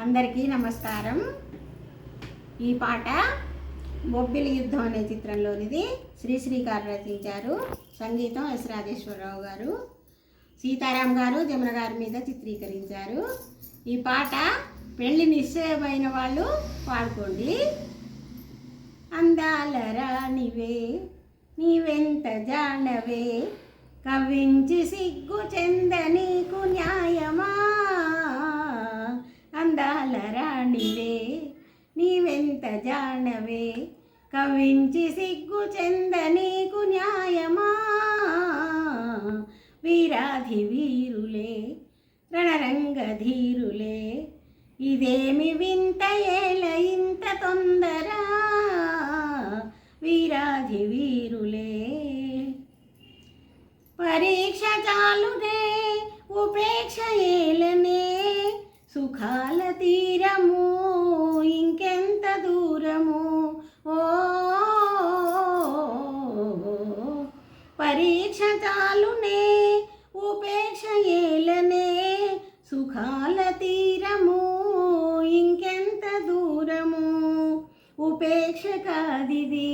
అందరికీ నమస్కారం. ఈ పాట బొబ్బిలి యుద్ధం అనే చిత్రంలోనిది. శ్రీశ్రీ గారు రచించారు. సంగీతం ఎస్ రాజేశ్వరరావు గారు, సీతారాం గారు జమున గారి మీద చిత్రీకరించారు. ఈ పాట పెళ్లి నిశ్చయమైన వాళ్ళు పాడుకోండి. అందాల రాణివే నీవెంత జానవే, కవించి సిగ్గు చెంద నీకు న్యాయమా. అందాల రాణివే నీవెంత జానవే, కవించి సిగ్గు చెంద నీకు న్యాయమా. వీరాధి వీరులే రణరంగ ధీరులే, ఇదేమి వింత ఏల ఇంత తొందర. వీరాధి వీరులే పరీక్ష చాలునే ఉపేక్ష ఏలనే, సుఖాల తీరము ఇంకెంత దూరము. ఓ పరీక్ష చాలునే ఉపేక్ష ఏలనే, సుఖాల తీరము ఇంకెంత దూరము. ఉపేక్ష కాదిది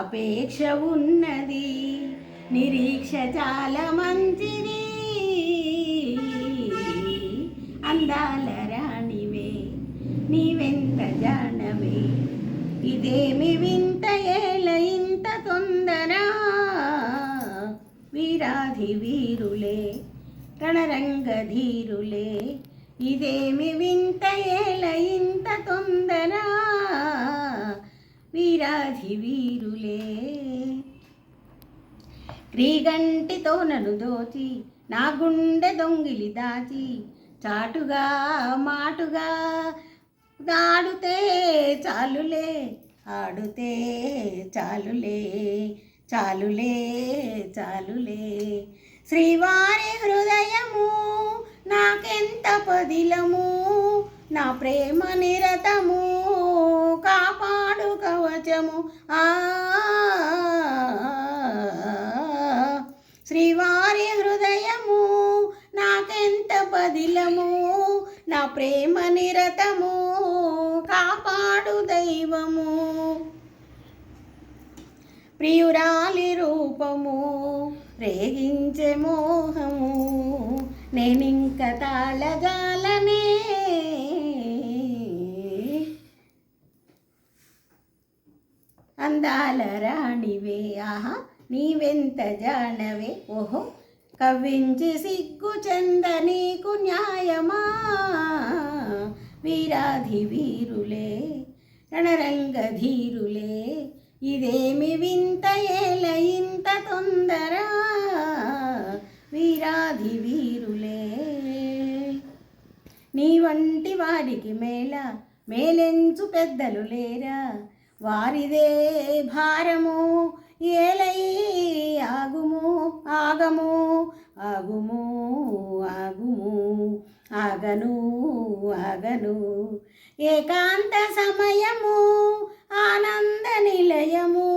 అపేక్ష ఉన్నది, నిరీక్ష చాలా మంచిది. అందాల రాణివే నీవెంత జానవే, ఇదేమి వింత ఏల ఇంత తొందర. వీరాధి వీరులే రణరంగ ధీరులే, ఇదేమి వింత ఏల ఇంత తొందర. వీరాధి వీరులే క్రీగంటితో నన్ను దోచి నా గుండె దొంగిలి దాచి, చాటుగా మాటుగా ఆడుతే చాలులే, ఆడుతే చాలులే, చాలులే చాలులే. శ్రీవారి హృదయము నాకెంత పదిలము, నా ప్రేమ నిరతము కాపాడు కవచము. శ్రీవారి హృదయము నాకెంత పదిలము, నా ప్రేమ నిరతము కాపాడు దైవము. ప్రియురాలి రూపము రేగించే మోహము, నేనింక తాళజాలనే. అందాల రాణివే ఆహా నీవెంత జానవే, ఓహో కవ్వించి సిగ్గు చెంద నీకు న్యాయమా. వీరాధి వీరులే రణరంగ ధీరులే, ఇదేమి వింత ఏల ఇంత తొందర. వీరాధి వీరులే నీ వంటి వారికి మేలెంచు పెద్దలు లేరా, వారిదే భారము ఏలై ఆగుము ఆగము ఆగుము ఆగుము ఆగను ఆగను. ఏకాంత సమయము ఆనంద నిలయము,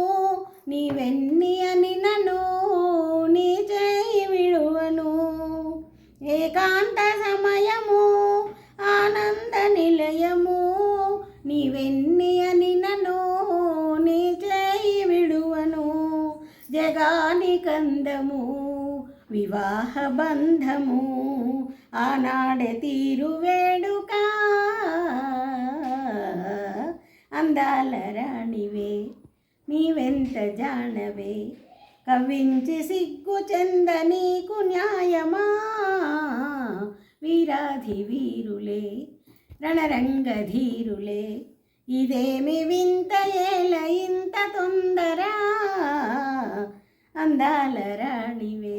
నీవెన్ని అని నన్ను నీ చేయి విడువను. ఏకాంత సమయము ఆనంద నిలయము, నీవెన్ని అని నన్ను నీ చేయి విడువను. జగాని కందము వివాహ బంధము, ఆనాడే తీరు వేడుక. అందాల రాణివే నీవెంత జానవే, కవ్వించి సిగ్గు చెంద నీకు న్యాయమా. వీరాధి వీరులే రణరంగ ధీరులే, ఇదేమి వింత ఏల ఇంత తొందర. అందాల రాణివే